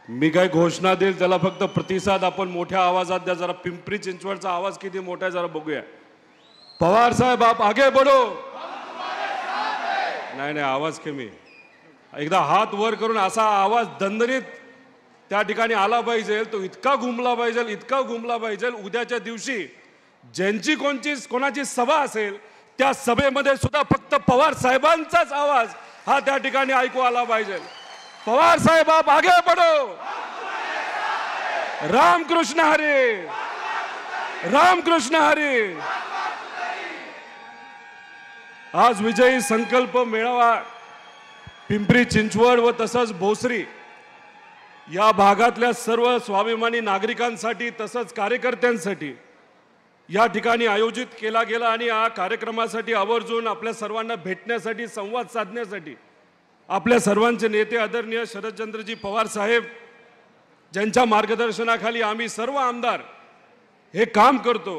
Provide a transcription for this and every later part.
मी काय घोषणा देईल त्याला फक्त प्रतिसाद आपण मोठ्या आवाजात द्या. जरा पिंपरी चिंचवडचा आवाज किती मोठा आहे जरा बघूया. पवार साहेब आप आगे बढ़ो. नाही आवाज कमी. एकदा हात वर करून असा आवाज दणदणीत त्या ठिकाणी आला पाहिजे. तो इतका घुमला पाहिजे, इतका घुमला पाहिजे. उद्याच्या दिवशी ज्यांची कोणाची सभा असेल त्या सभेमध्ये सुद्धा फक्त पवार साहेबांचाच आवाज हा त्या ठिकाणी ऐकू आला पाहिजे. पवार साहेब आप आगे बढ़ो. रामकृष्ण हरी, रामकृष्ण हरी. आज विजयी संकल्प मेळावा पिंपरी चिंचवड व तसंच भोसरी या भागातल्या सर्व स्वाभिमानी नागरिकांसाठी तसंच कार्यकर्त्यांसाठी या ठिकाणी आयोजित केला गेला. आणि या कार्यक्रमासाठी आवर्जून आपल्या सर्वांना भेटण्यासाठी, संवाद साधण्यासाठी आपल्या सर्वांचे नेते आदरणीय शरदचंद्रजी पवार साहेब ज्यांच्या मार्गदर्शनाखाली आम्ही सर्व आमदार हे काम करतो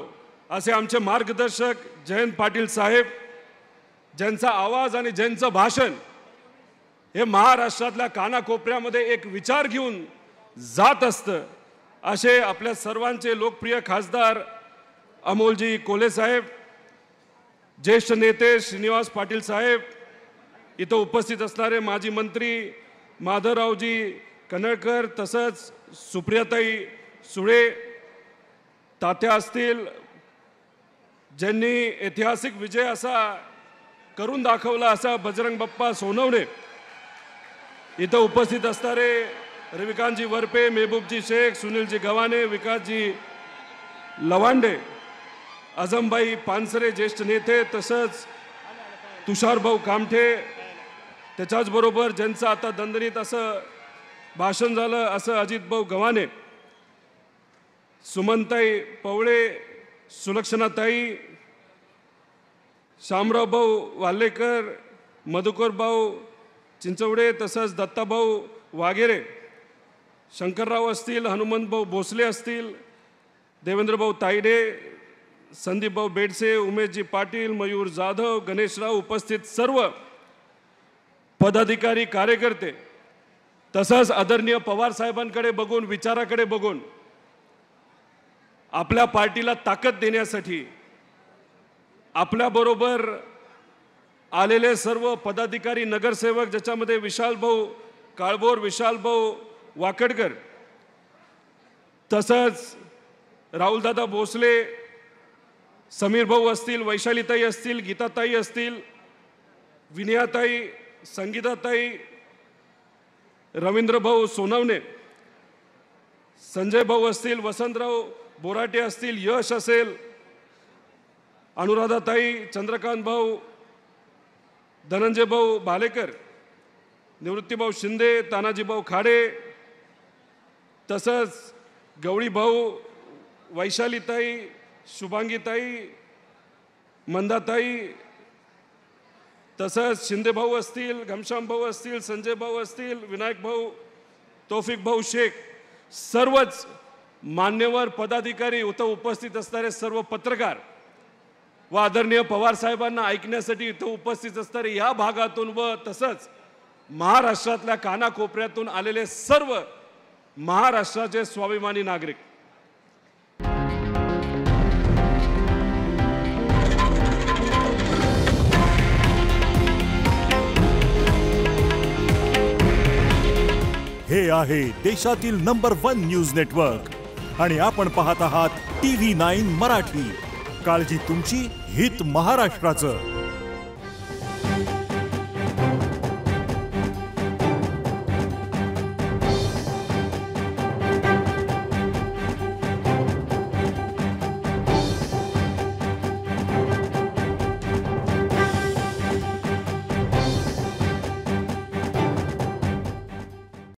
असे आमचे मार्गदर्शक जयंत पाटील साहेब, ज्यांचा आवाज आणि ज्यांचं भाषण हे महाराष्ट्रातल्या कानाकोपऱ्यामध्ये एक विचार घेऊन जात असतं, असे आपल्या सर्वांचे लोकप्रिय खासदार अमोलजी कोल्हे साहेब, ज्येष्ठ नेते श्रीनिवास पाटील साहेब, इथं उपस्थित असणारे माजी मंत्री माधवरावजी कन्नडकर, तसंच सुप्रियाताई सुळे तात्या असतील, ज्यांनी ऐतिहासिक विजय असा करून दाखवला असा बजरंग बाप्पा सोनवणे, इथं उपस्थित असणारे रविकांतजी वरपे, मेहबूबजी शेख, सुनीलजी गव्हाणे, विकासजी लवांडे, आजमबाई पानसरे ज्येष्ठ नेते, तसंच तुषारभाऊ कामठे, त्याच्याचबरोबर ज्यांचं आता दणदणीत असं भाषण झालं असं अजितभाऊ गव्हाणे, सुमनताई पवळे, सुलक्षणाताई, शामरावभाऊ वाल्लेकर, मधुकरभाऊ चिंचवडे, तसंच दत्ताभाऊ वागेरे, शंकरराव असतील, हनुमंतभाऊ भोसले असतील, देवेंद्रभाऊ तायडे, संदीपभाऊ बेडसे, उमेशजी पाटील, मयूर जाधव, गणेशराव, उपस्थित सर्व पदाधिकारी कार्यकर्ते, तसंच आदरणीय पवार साहेबांकडे बघून, विचाराकडे बघून आपल्या पार्टीला ताकद देण्यासाठी आपल्याबरोबर आलेले सर्व पदाधिकारी, नगरसेवक, ज्याच्यामध्ये विशालभाऊ काळभोर, विशालभाऊ वाकडकर, तसंच राहुलदादा भोसले, समीर भाऊ असतील, वैशालीताई असतील, गीताताई असतील, विनयाताई, संगीताताई, रवींद्रभाऊ सोनवणे, संजय भाऊ असतील, वसंतराव बोराटे असतील, यश असेल, अनुराधाताई, चंद्रकांत भाऊ, धनंजय भाऊ भालेकर, निवृत्तीभाऊ शिंदे, तानाजीभाऊ खाडे, तसंच गवळी भाऊ, वैशालीताई, शुभांगीताई, मंदाताई, तसंच शिंदे भाऊ असतील, घनश्याम भाऊ असतील, संजय भाऊ असतील, विनायक भाऊ, तौफिक भाऊ शेख, सर्वच मान्यवर पदाधिकारी, इथं उपस्थित असणारे सर्व पत्रकार व आदरणीय पवार साहेबांना ऐकण्यासाठी इथं उपस्थित असणारे या भागातून व तसंच महाराष्ट्रातल्या कानाकोपऱ्यातून आलेले सर्व महाराष्ट्राचे स्वाभिमानी नागरिक. हे आहे देशातील नंबर 1 न्यूज नेटवर्क आणि आपण पाहत आहात TV9 मराठी. काळजी तुमची, हित महाराष्ट्राचं.